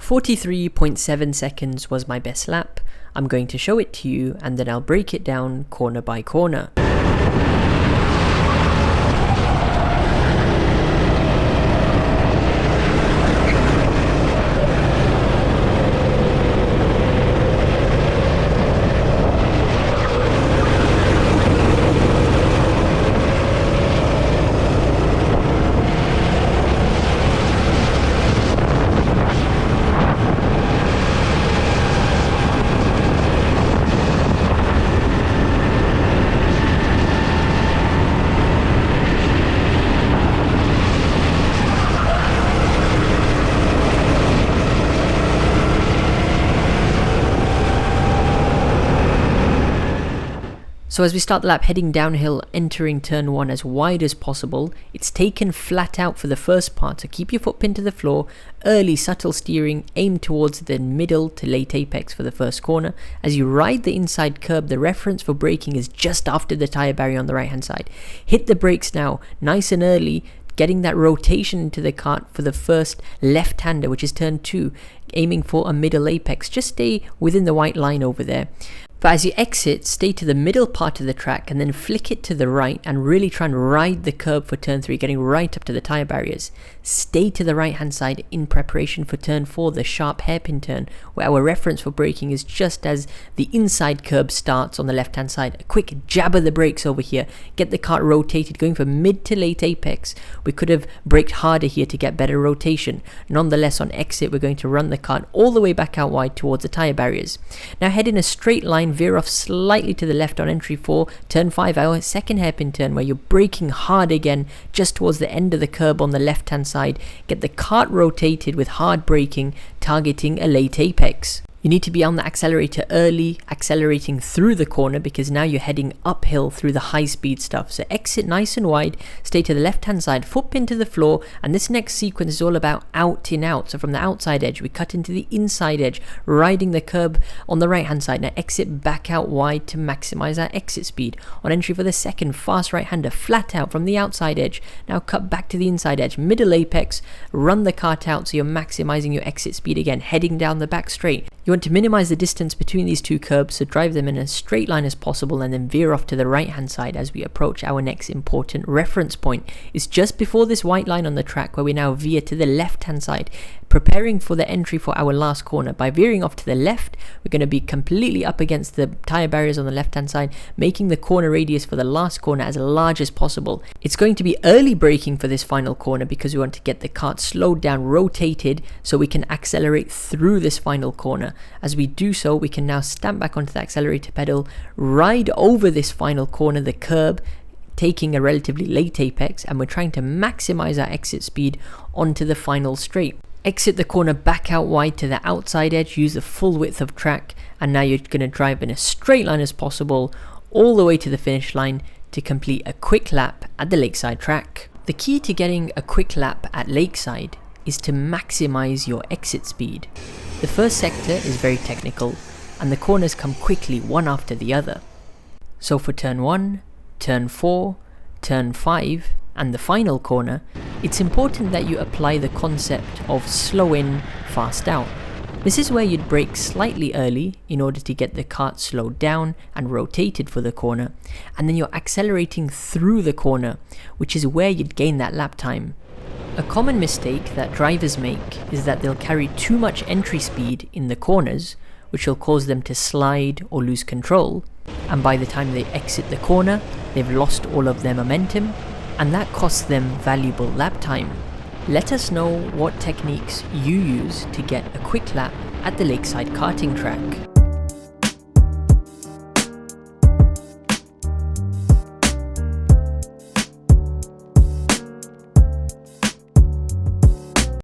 43.7 seconds was my best lap. I'm going to show it to you and then I'll break it down corner by corner. So as we start the lap heading downhill, entering turn 1 as wide as possible, it's taken flat out for the first part, so keep your foot pinned to the floor, early subtle steering, aim towards the middle to late apex for the first corner. As you ride the inside curb, the reference for braking is just after the tyre barrier on the right hand side. Hit the brakes now, nice and early, getting that rotation into the kart for the first left-hander, which is turn 2, aiming for a middle apex. Just stay within the white line over there. But as you exit, stay to the middle part of the track and then flick it to the right and really try and ride the curb for turn 3, getting right up to the tyre barriers. Stay to the right hand side in preparation for turn 4, the sharp hairpin turn, where our reference for braking is just as the inside curb starts on the left hand side. A quick jab of the brakes over here, get the kart rotated, going for mid to late apex. We could have braked harder here to get better rotation. Nonetheless, on exit, we're going to run the kart all the way back out wide towards the tyre barriers. Now head in a straight line, veer off slightly to the left on entry 4, turn 5, our second hairpin turn where you're braking hard again just towards the end of the curb on the left hand side. Get the kart rotated with hard braking, targeting a late apex. You need to be on the accelerator early, accelerating through the corner because now you're heading uphill through the high speed stuff. So exit nice and wide, stay to the left hand side, foot pin to the floor, and this next sequence is all about out in out. So from the outside edge, we cut into the inside edge, riding the curb on the right hand side. Now exit back out wide to maximize our exit speed. On entry for the second, fast right hander, flat out from the outside edge. Now cut back to the inside edge, middle apex, run the kart out so you're maximizing your exit speed again, heading down the back straight. You want to minimize the distance between these two curbs, so drive them in a straight line as possible and then veer off to the right hand side as we approach our next important reference point. It's just before this white line on the track where we now veer to the left hand side, preparing for the entry for our last corner. By veering off to the left, we're going to be completely up against the tyre barriers on the left hand side, making the corner radius for the last corner as large as possible. It's going to be early braking for this final corner because we want to get the kart slowed down, rotated, so we can accelerate through this final corner. As we do so, we can now stamp back onto the accelerator pedal, ride over this final corner, the curb, taking a relatively late apex, and we're trying to maximize our exit speed onto the final straight. Exit the corner back out wide to the outside edge, use the full width of track, and now you're going to drive in a straight line as possible all the way to the finish line to complete a quick lap at the Lakeside track. The key to getting a quick lap at Lakeside is to maximize your exit speed. The first sector is very technical and the corners come quickly one after the other. So for turn 1, turn 4, turn 5 and the final corner, it's important that you apply the concept of slow in, fast out. This is where you'd brake slightly early in order to get the kart slowed down and rotated for the corner, and then you're accelerating through the corner, which is where you'd gain that lap time. A common mistake that drivers make is that they'll carry too much entry speed in the corners, which will cause them to slide or lose control, and by the time they exit the corner, they've lost all of their momentum, and that costs them valuable lap time. Let us know what techniques you use to get a quick lap at the Lakeside karting track.